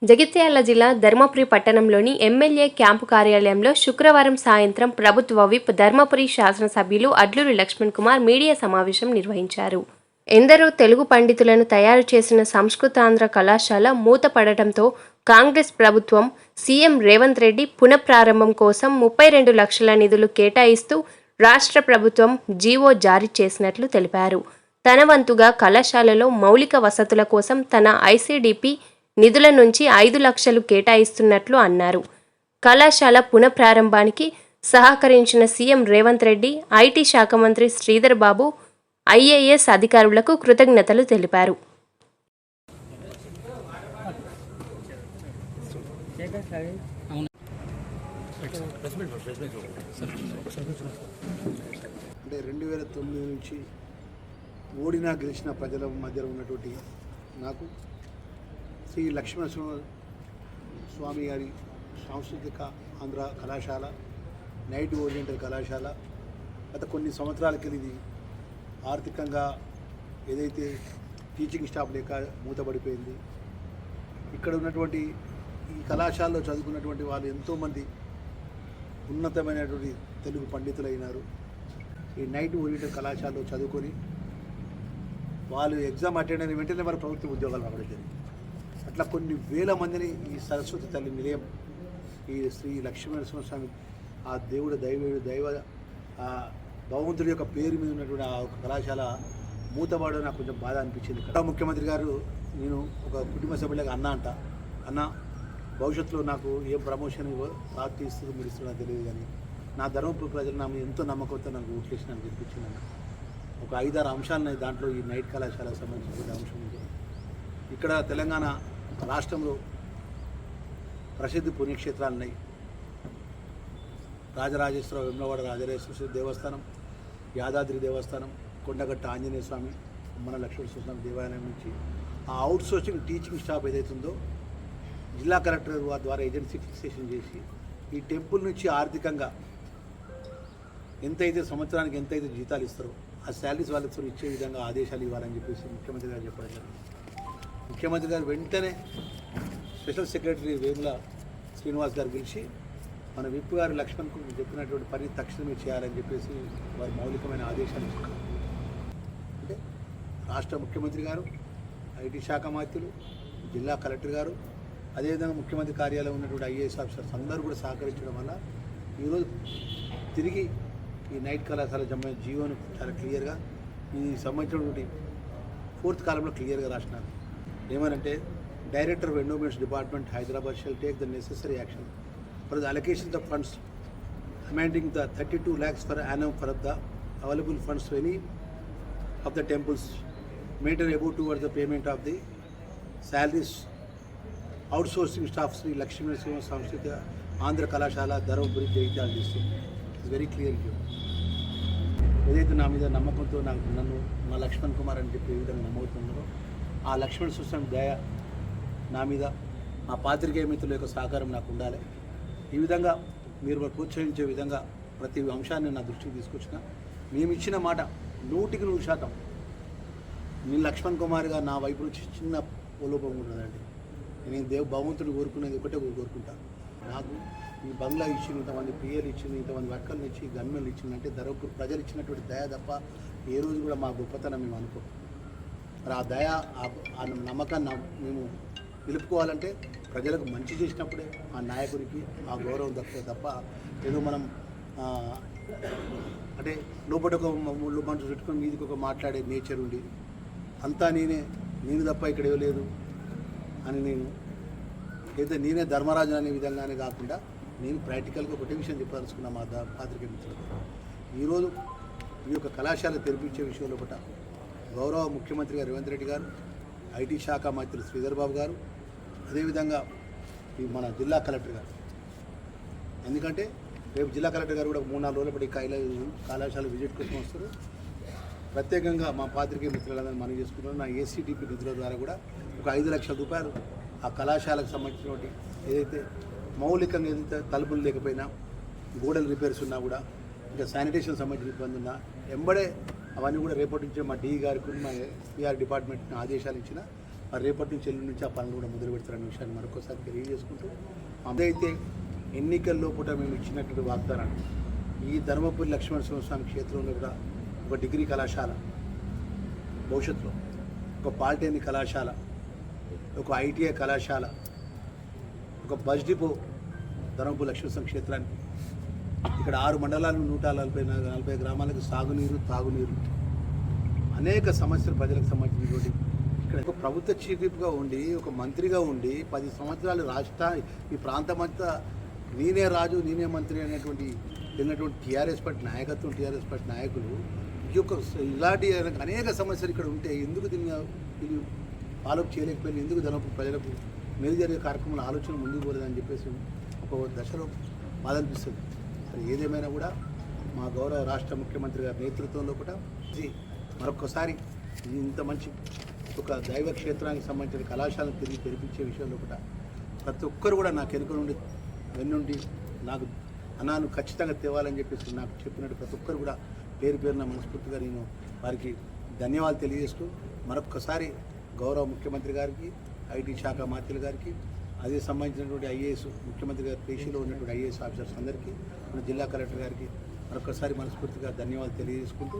జగిత్యాల జిల్లా ధర్మపురి పట్టణంలోని MLA camp కార్యాలయంలో శుక్రవారం సాయంత్రం ప్రభుత్వ విప్ ధర్మపురి శాసనసభ్యులు అడ్లూరి లక్ష్మణ్ కుమార్ మీడియా సమావేశం నిర్వహించారు. ఎందరో తెలుగు పండితులను తయారు చేసిన సంస్కృతాంధ్ర కళాశాల మూతపడటంతో కాంగ్రెస్ ప్రభుత్వం సీఎం రేవంత్ రెడ్డి పునఃప్రారంభం కోసం 32 లక్షల నిధులు కేటాయిస్తూ రాష్ట్ర ప్రభుత్వం జీవో జారీ చేసినట్లు తెలిపారు. తన వంతుగా కళాశాలలో మౌలిక వసతుల కోసం తన ఐసీడీపీ నిధుల నుంచి 5 లక్షలు కేటాయిస్తున్నట్లు అన్నారు. కళాశాల పునఃప్రారంభానికి సహకరించిన సీఎం రేవంత్ రెడ్డి, ఐటీ శాఖ మంత్రి శ్రీధర్ బాబు, ఐఏఎస్ అధికారులకు కృతజ్ఞతలు తెలిపారు. అంటే 2009 నుంచి ఓడినా గెలిచిన ప్రజల మధ్య ఉన్నటువంటి నాకు శ్రీ లక్ష్మణ స్వామి గారి సాంస్కృతిక ఆంధ్ర కళాశాల, నైట్ ఓరియంటల్ కళాశాల గత కొన్ని సంవత్సరాల కింద ఇది ఆర్థికంగా ఏదైతే టీచింగ్ స్టాఫ్ లేక మూతపడిపోయింది. ఇక్కడ ఉన్నటువంటి ఈ కళాశాలలో చదువుకున్నటువంటి వాళ్ళు ఎంతోమంది ఉన్నతమైనటువంటి తెలుగు పండితులైనారు. ఈ నైట్ ఓరియంటల్ కళాశాలలో చదువుకొని వాళ్ళు ఎగ్జామ్ అటెండ్ అయిన వెంటనే వారు ప్రభుత్వ ఉద్యోగాలు రావడం జరిగింది. అట్లా కొన్ని వేల మందిని ఈ సరస్వతి తల్లి నిలయం, ఈ శ్రీ లక్ష్మీనరసింహస్వామి ఆ దేవుడు దైవ భగవంతుడి యొక్క పేరు మీద ఉన్నటువంటి ఆ ఒక కళాశాల మూతపడడం నాకు కొంచెం బాధ అనిపించింది. ముఖ్యమంత్రి గారు నేను ఒక కుటుంబ సభ్యులకు అన్న భవిష్యత్తులో నాకు ఏం ప్రమోషన్ పార్టీ ఇస్తుందో మీరు ఇస్తున్నా తెలియదు, కానీ నా ధర్మపురి ప్రజలు నా ఎంతో నమ్మకంతో నాకు ఓట్లేసి నాకు గెలిపించింది అన్న. ఒక 5-6 అంశాలు దాంట్లో ఈ నైట్ కళాశాలకు సంబంధించిన అంశం ఉంది. ఇక్కడ తెలంగాణ రాష్ట్రంలో ప్రసిద్ధ పుణ్యక్షేత్రాలు ఉన్నాయి. రాజరాజేశ్వర వేములవాడ రాజరాజేశ్వర దేవస్థానం, యాదాద్రి దేవస్థానం, కొండగట్ట ఆంజనేయ స్వామి, మన లక్ష్మీనరసింహ స్వామి దేవాలయం నుంచి ఆ అవుట్ సోర్సింగ్ టీచింగ్ స్టాఫ్ ఏదైతుందో జిల్లా కలెక్టర్ వారి ద్వారా ఏజెన్సీ ఫిక్సేషన్ చేసి ఈ టెంపుల్ నుంచి ఆర్థికంగా ఎంతైతే సంవత్సరానికి ఎంతైతే జీతాలు ఇస్తారో ఆ శాలరీస్ వాళ్ళతో ఇచ్చే విధంగా ఆదేశాలు ఇవ్వాలని చెప్పేసి ముఖ్యమంత్రి గారు చెప్పడం జరిగింది. ముఖ్యమంత్రి గారు వెంటనే స్పెషల్ సెక్రటరీ వేముల శ్రీనివాస్ గారు పిలిచి మన విప్ గారు లక్ష్మణ్కు చెప్పినటువంటి పని తక్షణమే చేయాలని చెప్పేసి వారు మౌలికమైన ఆదేశాలు ఇచ్చారు. అంటే రాష్ట్ర ముఖ్యమంత్రి గారు, ఐటీ శాఖ మంత్రులు, జిల్లా కలెక్టర్ గారు, అదేవిధంగా ముఖ్యమంత్రి కార్యాలయం ఉన్నటువంటి ఐఏఎస్ ఆఫీసర్స్ అందరూ కూడా సహకరించడం వల్ల ఈరోజు తిరిగి ఈ నైట్ కళాశాల జీవోను చాలా క్లియర్గా ఈ సంబంధించినటువంటి 4th కాలంలో క్లియర్గా రాసినారు. ఏమనంటే director of endowments department Hyderabad shell take the necessary action for the allocation of funds amounting the 32 lakhs for annum for the available funds to any of the temples maintained above towards the payment of the salaries outsourcing staff Sri Lakshmీనరసింహ Sanskrit Andhra కళాశాల Dharmapuri Jagtial district is very clear. ఏదైతే నా మీద నమ్మకంతో నన్ను మా లక్ష్మణ్ కుమార్ అని చెప్పి ఏ విధంగా నమ్మవుతున్నారో ఆ లక్ష్మీనరసింహ దయ నా మీద, మా పాత్రికేయ మిత్రుల యొక్క సహకారం నాకు ఉండాలి. ఈ విధంగా మీరు ప్రోత్సహించే విధంగా ప్రతి అంశాన్ని నా దృష్టికి తీసుకొచ్చిన మేము ఇచ్చిన మాట 100% నేను లక్ష్మణ్ కుమార్గా నా వైపు నుంచి చిన్న లోపం ఉన్నదండి. నేను భగవంతుడు కోరుకునేది ఒకటే కోరుకుంటాను. నాకు ఈ బంగ్లా ఇచ్చిన, ఇంతమంది పిఎలు ఇచ్చింది, ఇంతమంది వర్కర్లు ఇచ్చి, గన్మెన్లు ఇచ్చిందంటే ధర్మపురి ప్రజలు ఇచ్చినటువంటి దయ తప్ప ఏ రోజు కూడా మా గొప్పతనం మేము అనుకో. మరి ఆ దయ ఆ నమ్మకాన్ని మేము నిలుపుకోవాలంటే ప్రజలకు మంచి చేసినప్పుడే ఆ నాయకుడికి ఆ గౌరవం దక్కుతుంది తప్ప ఏదో మనం అంటే లోపల ఒక ముళ్ళు మనసు పెట్టుకొని మీదికి ఒక మాట్లాడే నేచర్ ఉండి అంతా నేను తప్ప ఇక్కడ ఇవ్వలేదు అని అయితే నేనే ధర్మరాజు అనే విధంగానే కాకుండా నేను ప్రాక్టికల్గా ఒకటే విషయం చెప్పదలుచుకున్నా మా పాత్రికేయ మిత్రులకు. ఈరోజు ఈ యొక్క కళాశాల తెరిపించే విషయంలో ఒకట గౌరవ ముఖ్యమంత్రి గారు రేవంత్ రెడ్డి గారు, ఐటీ శాఖ మంత్రి శ్రీధర్ బాబు గారు, అదేవిధంగా ఈ మన జిల్లా కలెక్టర్ గారు. ఎందుకంటే రేపు జిల్లా కలెక్టర్ గారు కూడా 3-4 రోజుల పాటు కళాశాల విజిట్ కోసం వస్తారు. ప్రత్యేకంగా మా పాత్రికేయ మిత్రులందరూ మనం చేసుకుంటున్నాం. నా ఏసీటీపీ నిధుల ద్వారా కూడా ఒక 5 లక్షల రూపాయలు ఆ కళాశాలకు సంబంధించినటువంటి ఏదైతే మౌలికంగా ఏదైతే తలుపులు లేకపోయినా, గోడలు రిపేర్స్ ఉన్నా కూడా, ఇంకా శానిటేషన్ సంబంధించిన ఇబ్బంది ఉన్నా ఎంబడే అవన్నీ కూడా రేపటి నుంచే మా డీ గారికి మా పిఆర్ డిపార్ట్మెంట్ ఆదేశాలు ఇచ్చిన మరి రేపటి నుంచి ఎల్లుండి నుంచి ఆ పనులు కూడా మొదలు పెడతారనే విషయాన్ని మరొకసారి తెలియజేసుకుంటూ అదైతే ఎన్నికల్లో పూట మేము ఇచ్చినటువంటి వాగ్దానాన్ని ఈ ధర్మపురి లక్ష్మణస్వామి క్షేత్రంలో కూడా ఒక డిగ్రీ కళాశాల, భవిష్యత్తులో ఒక పాలిటెక్నిక్ కళాశాల, ఒక ఐటీఐ కళాశాల, ఒక బస్ డిపో ధర్మపురి లక్ష్మణస్వామి క్షేత్రానికి ఇక్కడ 6 మండలాలు 140 గ్రామాలకు సాగునీరు, తాగునీరు, అనేక సమస్యలు ప్రజలకు సంబంధించినటువంటి ఇక్కడ ఒక ప్రభుత్వ చీఫ్గా ఉండి ఒక మంత్రిగా ఉండి 10 సంవత్సరాలు ఈ ప్రాంతమంతా నేనే రాజు నేనే మంత్రి అనేటువంటి టీఆర్ఎస్ పార్టీ నాయకత్వం, టీఆర్ఎస్ పార్టీ నాయకులు ఈ యొక్క ఇలాంటి అనేక సమస్యలు ఇక్కడ ఉంటే ఎందుకు దీన్ని ఫాలో చేయలేకపోయింది, ఎందుకు ధర్మపురి ప్రజలకు మేలు జరిగే కార్యక్రమాల ఆలోచన ముందుకు పోలేదని చెప్పేసి ఒక దశలో బాధ అనిపిస్తుంది. సరే, ఏదేమైనా కూడా మా గౌరవ రాష్ట్ర ముఖ్యమంత్రి గారి నేతృత్వంలో కూడా మరొకసారి ఇంత మంచి ఒక దైవ క్షేత్రానికి సంబంధించిన కళాశాలను తిరిగి తెరిపించే విషయంలో కూడా ప్రతి ఒక్కరు కూడా నాకు వెనుక నుండి వెన్నుండి నాకు అన్నాను ఖచ్చితంగా తేవాలని చెప్పేసి నాకు చెప్పినట్టు ప్రతి ఒక్కరు కూడా పేరు పేరున మనస్ఫూర్తిగా నేను వారికి ధన్యవాదాలు తెలియజేస్తూ మరొక్కసారి గౌరవ ముఖ్యమంత్రి గారికి, ఐటీ శాఖ మంత్రులు గారికి, అదే సంబంధించినటువంటి ఐఏఎస్ ముఖ్యమంత్రి గారి పేషీలో ఉన్నటువంటి ఐఏఎస్ ఆఫీసర్స్ అందరికీ, మన జిల్లా కలెక్టర్ గారికి మరొకసారి మనస్ఫూర్తిగా ధన్యవాదాలు తెలియజేసుకుంటూ